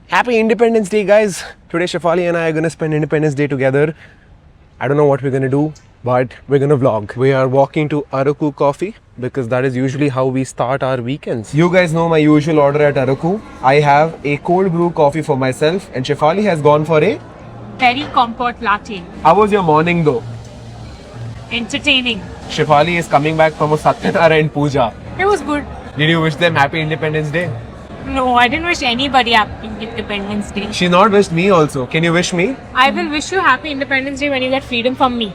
Happy Independence Day, guys. Today, Shefali and I are gonna spend Independence Day together. I don't know what we're gonna do, but we're gonna vlog. We are walking to Araku Coffee because that is usually how we start our weekends. You guys know my usual order at Araku. I have a cold brew coffee for myself, and Shefali has gone for a Very comfort latte. How was your morning though? Entertaining. Shefali is coming back from a Satyanarayana Puja. It was good. Did you wish them Happy Independence Day? No, I didn't wish anybody Happy Independence Day. She not wished me also. Can you wish me? I will wish you Happy Independence Day when you get freedom from me.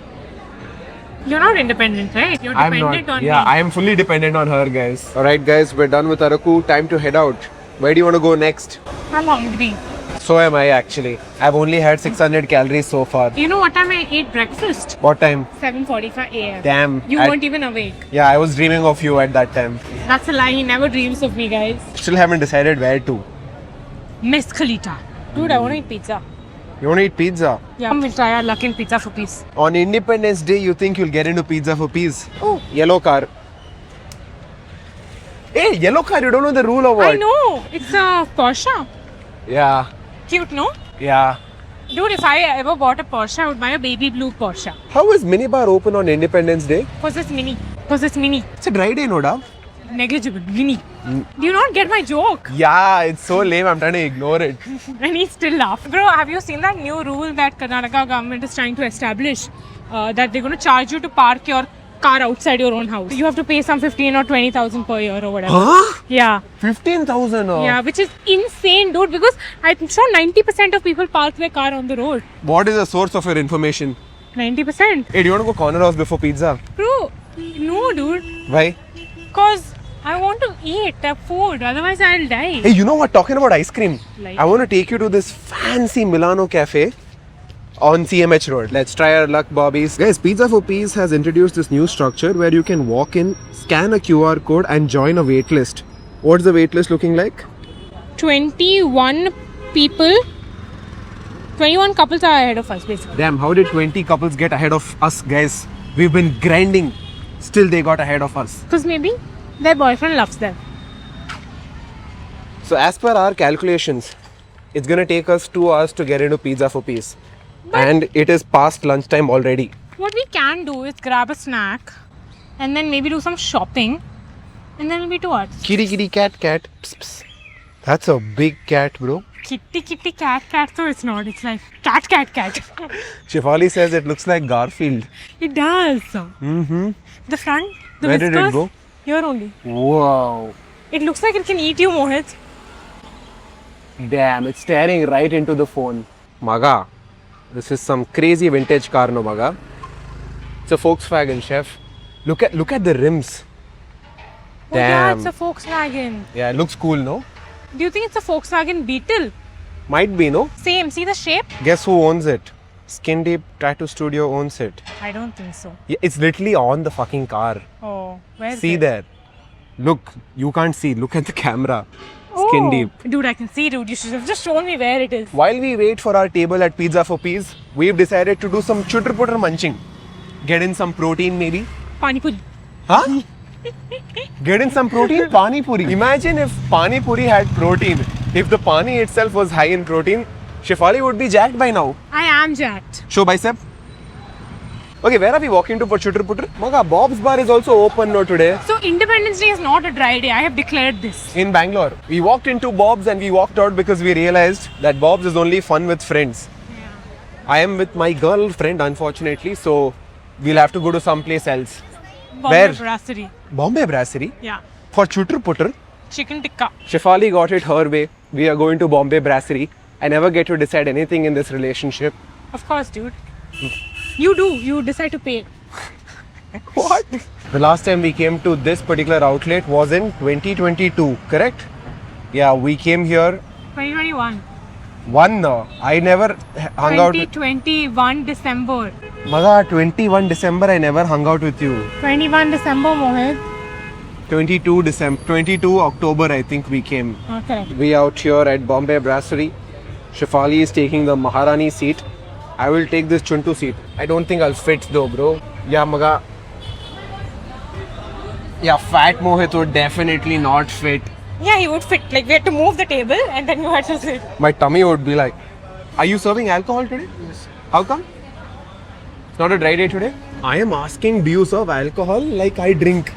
You're not independent, right? You're dependent on Yeah, me. I am fully dependent on her, guys. Alright, guys, we're done with Araku. Time to head out. Where do you want to go next? I'm hungry. So am I actually. I've only had 600 calories so far. You know what time I ate breakfast? What time? 7:45 a.m. Damn. You weren't even awake. Yeah, I was dreaming of you at that time. That's a lie. He never dreams of me, guys. Still haven't decided where to. Miss Khalita. Dude, I want to eat pizza. You want to eat pizza? Yeah, we'll try our luck in pizza for peace. On Independence Day, you think you'll get into pizza for peas? Oh. Yellow car. Hey, yellow car, you don't know the rule or what? I know. It's a Porsche. Yeah, Cute, no? yeah. Dude, if I ever bought a Porsche, I would buy a baby blue Porsche. How is minibar open on Independence Day? Because it's mini. Because it's mini. It's a dry day, no doubt. Negligible. Mini. Do you not get my joke? Yeah, it's so lame. I'm trying to ignore it. And he still laughs. Bro, have you seen that new rule that Karnataka government is trying to establish? That they're going to charge you to park your car outside your own house. You have to pay some 15 or 20,000 per year or whatever. Huh? Yeah. 15,000? Yeah, which is insane, dude. Because I'm sure 90% of people park their car on the road. What is the source of your information? 90%. Hey, do you want to go corner house before pizza? Bro, no, dude. Why? Because I want to eat the food. Otherwise, I'll die. Hey, you know what? Talking about ice cream. Like? I want to take you to this fancy Milano cafe on CMH Road. Let's try our luck, Bobbies. Guys, Pizza for Peas has introduced this new structure where you can walk in, scan a QR code and join a wait list. What's the wait list looking like? 21 people. 21 couples are ahead of us, basically. Damn, how did 20 couples get ahead of us, guys? We've been grinding. Still, they got ahead of us. Because maybe their boyfriend loves them. So, as per our calculations, it's gonna take us 2 hours to get into Pizza for Peas. And it is past lunchtime already. What we can do is grab a snack and then maybe do some shopping. And then it'll be 2 hours. Kitty, kitty, cat, cat. Psst, psst. That's a big cat, bro. Kitty, kitty, cat, cat. So it's not. It's like cat, cat, cat. Shefali says it looks like Garfield. It does. Mm-hmm. The front, the Where did it whiskers, go? here only. Wow. It looks like it can eat you, Mohit. Damn, it's staring right into the phone. Maga, this is some crazy vintage car, no Maga? It's a Volkswagen, chef. Look at the rims. Oh yeah, Damn. it's a Volkswagen. Yeah, it looks cool, no? Do you think it's a Volkswagen Beetle? Might be, no? Same. See the shape? Guess who owns it? Skin Deep Tattoo Studio owns it. I don't think so. Yeah, it's literally on the fucking car. Oh, where's See it? there. Look, you can't see. Look at the camera. Skin Oh, Deep. Dude, I can see, dude. You should have just shown me where it is. While we wait for our table at Pizza for Peas, we've decided to do some chutter putter munching. Get in some protein maybe. Pani puri. Huh? Get in some protein? Pani puri. Imagine if Pani puri had protein. If the pani itself was high in protein, Shefali would be jacked by now. I am jacked. Show bicep. Okay, where are we walking to for chutter putter? Maga, Bob's Bar is also open no today. So Independence Day is not a dry day. I have declared this. In Bangalore. We walked into Bob's and we walked out because we realized that Bob's is only fun with friends. Yeah. I am with my girlfriend, unfortunately, so we'll have to go to someplace else. Bombay Where? Brasserie. Bombay Brasserie? Yeah. For chutter putter. Chicken tikka. Shefali got it her way. We are going to Bombay Brasserie. I never get to decide anything in this relationship. Of course, dude. You do. You decide to pay. What? The last time we came to this particular outlet was in 2022, correct? Yeah, we came here 2021. I never hung out with 2021 December. Maga, 21 December I never hung out with you. 21 December, Mohit. 22 October I think we came. Oh, correct. We out here at Bombay Brasserie. Shefali is taking the Maharani seat. I will take this Chuntu seat. I don't think I'll fit though, bro. Yeah, Maga. Yeah, fat Mohit would definitely not fit. Yeah, you would fit. Like we had to move the table and then you had to sit. My tummy would be like, are you serving alcohol today? Yes. How come? It's not a dry day today? I am asking, do you serve alcohol? Like I drink.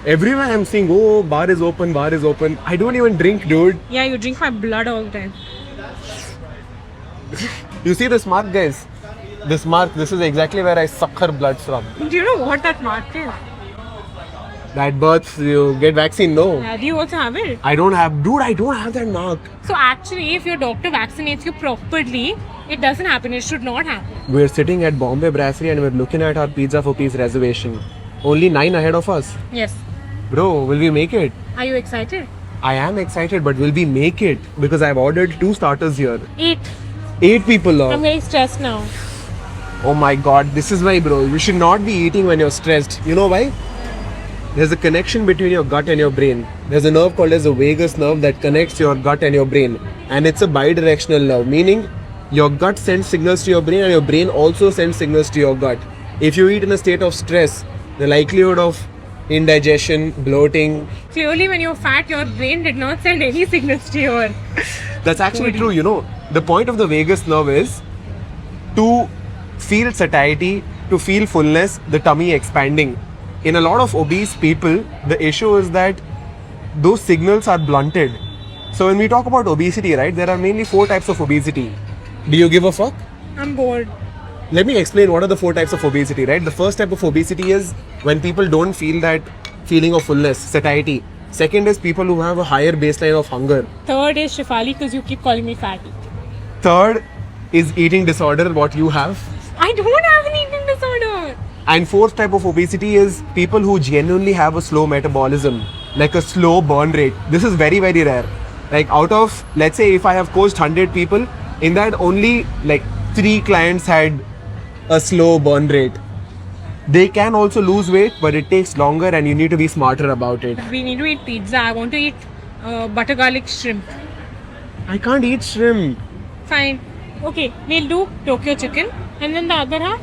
Everywhere I'm seeing, oh, bar is open, bar is open. I don't even drink, dude. Yeah, you drink my blood all the time. You see this mark, guys? This mark, this is exactly where I suck her blood from. Do you know what that mark is? That births, you get vaccine, no? Yeah, do you also have it? I don't have, dude, I don't have that mark. So actually, if your doctor vaccinates you properly, it doesn't happen. It should not happen. We're sitting at Bombay Brasserie and we're looking at our Pizza for Peace reservation. Only 9 ahead of us. Yes. Bro, will we make it? Are you excited? I am excited, but will we make it? Because I've ordered 2 starters here. 8. 8 people now. I'm very stressed now. Oh my god, this is why, bro. You should not be eating when you're stressed. You know why? There's a connection between your gut and your brain. There's a nerve called as the vagus nerve that connects your gut and your brain. And it's a bidirectional nerve, meaning your gut sends signals to your brain and your brain also sends signals to your gut. If you eat in a state of stress, the likelihood of indigestion, bloating. Clearly, when you're fat, your brain did not send any signals to your. That's actually true, you know. The point of the vagus nerve is to feel satiety, to feel fullness, the tummy expanding. In a lot of obese people, the issue is that those signals are blunted. So when we talk about obesity, right, there are mainly 4 types of obesity. Do you give a fuck? I'm bored. Let me explain what are the 4 types of obesity, right? The first type of obesity is when people don't feel that feeling of fullness, satiety. Second is people who have a higher baseline of hunger. Third is Shefali because you keep calling me fatty. Third is eating disorder, what you have. I don't have an eating disorder. And 4th type of obesity is people who genuinely have a slow metabolism, like a slow burn rate. This is very, very rare. Like out of, let's say if I have coached 100 people, in that only like 3 clients had a slow burn rate. They can also lose weight, but it takes longer and you need to be smarter about it. We need to eat pizza. I want to eat butter garlic shrimp. I can't eat shrimp. Fine. Okay, we'll do Tokyo chicken and then the other half.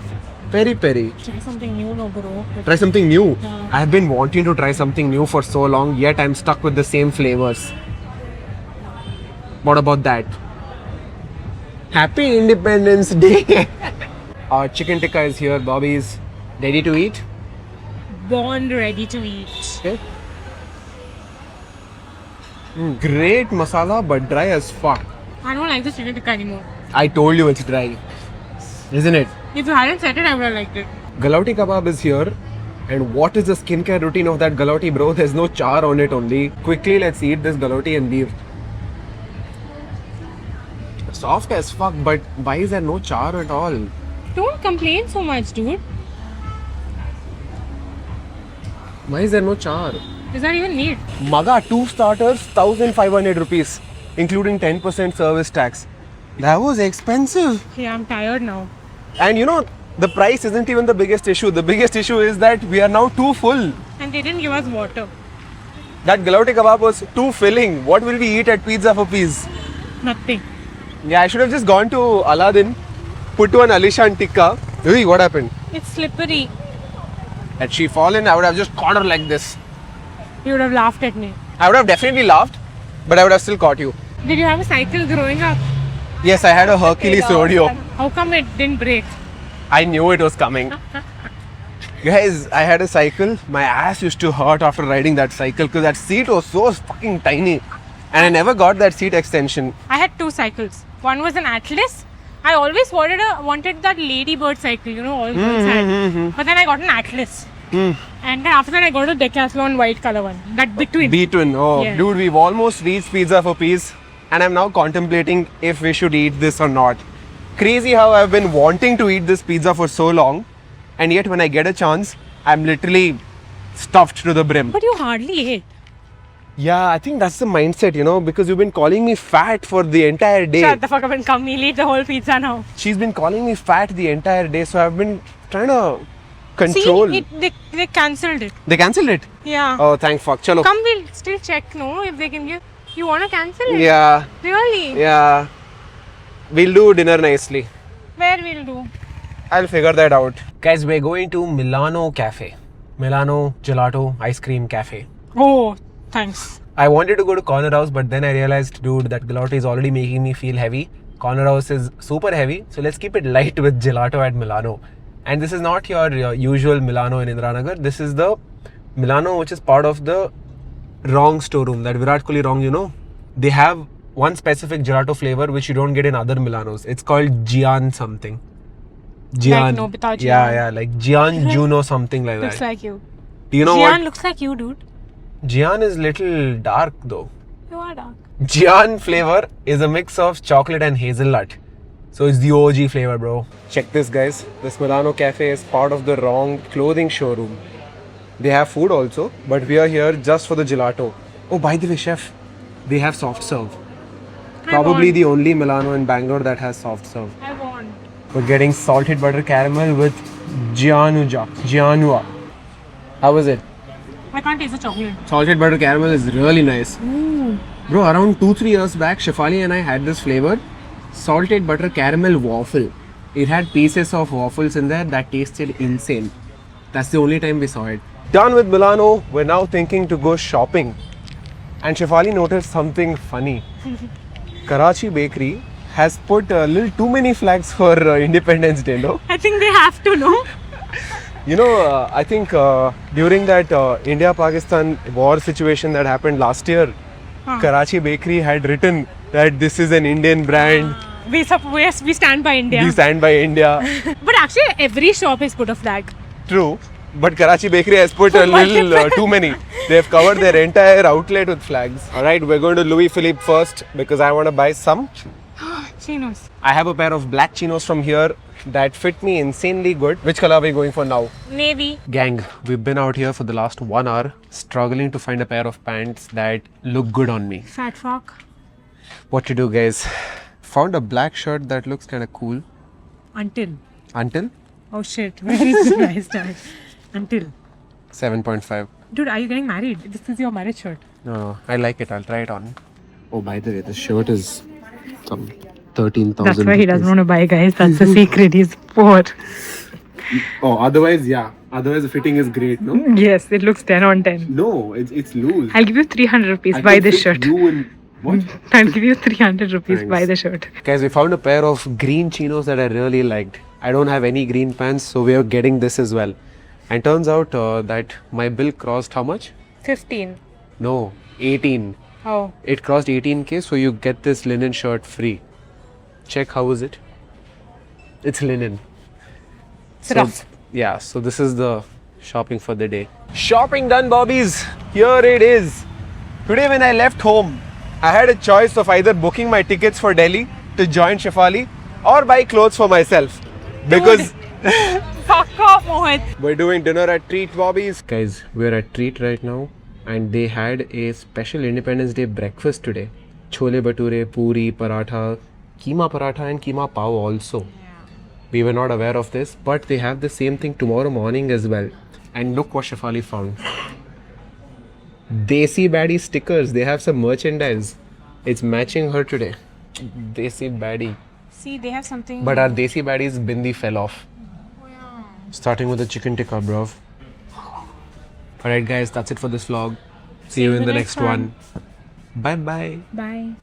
Peri peri. Try something new, no bro. Try something new. Yeah. I've been wanting to try something new for so long, yet I'm stuck with the same flavors. What about that? Happy Independence Day! Our chicken tikka is here, Bobby's ready to eat. Born ready to eat. Okay. Great masala, but dry as fuck. I don't like this chicken tikka anymore. I told you it's dry, isn't it? If you hadn't said it, I would have liked it. Galauti kebab is here. And what is the skincare routine of that galauti, bro? There's no char on it only. Quickly, let's eat this galauti and leave. Soft as fuck, but why is there no char at all? Don't complain so much, dude. Why is there no char? Is that even need? Maga, 2 starters, 1,500 rupees, including 10% service tax. That was expensive. Yeah, I'm tired now. And you know, the price isn't even the biggest issue. The biggest issue is that we are now too full. And they didn't give us water. That galauti kebab was too filling. What will we eat at Pizza for Peace? Nothing. Yeah, I should have just gone to Aladdin, put to an Alishan tikka. Hey, what happened? It's slippery. Had she fallen, I would have just caught her like this. You would have laughed at me. I would have definitely laughed, but I would have still caught you. Did you have a cycle growing up? Yes, I had a Hercules rodeo. How come it didn't break? I knew it was coming. Guys, I had a cycle. My ass used to hurt after riding that cycle because that seat was so fucking tiny. And I never got that seat extension. I had 2 cycles. One was an Atlas. I always wanted that ladybird cycle, you know, all girls had. But then I got an Atlas. And then after that I got a Decathlon white color one. That between. B-twin. Oh, Yeah. dude, we've almost reached Pizza for Peace. And I'm now contemplating if we should eat this or not. Crazy how I've been wanting to eat this pizza for so long. And yet when I get a chance, I'm literally stuffed to the brim. But you hardly ate. Yeah, I think that's the mindset, you know, because you've been calling me fat for the entire day. Shut the fuck up and come, we'll eat the whole pizza now. She's been calling me fat the entire day, so I've been trying to control. See, they cancelled it. They cancelled it? Yeah. Oh, thank fuck. Chalo. Come, we'll still check, no, if they can give. You want to cancel it? Yeah, Really? yeah. We'll do dinner nicely. Where we'll do? I'll figure that out. Guys, we're going to Milano Cafe. Milano Gelato Ice Cream Cafe. Oh, thanks. I wanted to go to Corner House, but then I realized, dude, that gelato is already making me feel heavy. Corner House is super heavy, so let's keep it light with gelato at Milano. And this is not your usual Milano in Indiranagar. This is the Milano which is part of the Wrong storeroom, that Virat Kohli Wrong, you know. They have one specific gelato flavor which you don't get in other Milanos. It's called Gian something. Gian. Like Nobita Gian. Yeah, like Gian Juno something like Looks that. like you. Do you know Gian what? looks like you, dude. Gian is little dark though. You are dark. Gian flavor is a mix of chocolate and hazelnut. So it's the OG flavor, bro. Check this, guys. This Milano Cafe is part of the Wrong clothing showroom. They have food also, but we are here just for the gelato. Oh, by the way, chef, they have soft serve. Probably the only Milano in Bangalore that has soft serve. I want. We're getting salted butter caramel with Gianua. How was it? I can't taste the chocolate. Salted butter caramel is really nice. Bro, around 2-3 years back, Shefali and I had this flavor salted butter caramel waffle. It had pieces of waffles in there that tasted insane. That's the only time we saw it. Done with Milano, we're now thinking to go shopping. And Shefali noticed something funny. Karachi Bakery has put a little too many flags for Independence Day, no? I think they have to know. You know, I think during that India-Pakistan war situation that happened last year, Karachi Bakery had written that this is an Indian brand. We stand by India. We stand by India. But actually, every shop has put a flag. True. But Karachi Bakery has put a little too many. They have covered their entire outlet with flags. Alright, we're going to Louis Philippe first because I want to buy some. Chinos. I have a pair of black chinos from here that fit me insanely good. Which color are we going for now? Navy. Gang, we've been out here for the last 1 hour struggling to find a pair of pants that look good on me. Fat fuck. What to do, guys? Found a black shirt that looks kind of cool. Until. Oh shit, where is the price tag? Until. 7.5. Dude, are you getting married? This is your marriage shirt. No, I like it. I'll try it on. Oh, by the way, the shirt is some 13,000. That's why he doesn't want to buy, guys. That's the secret. He's poor. Oh, otherwise, yeah. Otherwise, the fitting is great, no? Yes, it looks 10 on 10. No, it's loose. I'll give you 300 rupees. Buy this shirt. What? I'll give you 300 rupees. Thanks. Buy the shirt. Guys, we found a pair of green chinos that I really liked. I don't have any green pants, so we are getting this as well. And turns out that my bill crossed how much? 15. No, 18. Oh. It crossed 18k, so you get this linen shirt free. Check, how is it? It's linen. It's rough. Yeah, so this is the shopping for the day. Shopping done, bobbies. Here it is. Today when I left home, I had a choice of either booking my tickets for Delhi to join Shefali or buy clothes for myself. Because Fuck off, Mohit. we're doing dinner at Treat, bobbies. Guys, we're at Treat right now and they had a special Independence Day breakfast today. Chole bhature, puri, paratha, keema paratha and keema pav also. We were not aware of this, but they have the same thing tomorrow morning as well. And look what Shefali found. Desi Baddie stickers. They have some merchandise. It's matching her today. Desi Baddie. See, they have something. But our Desi Baddie's bindi fell off. Starting with the chicken tikka, bro. Alright guys, that's it for this vlog. See you in the next one. Bye bye. Bye.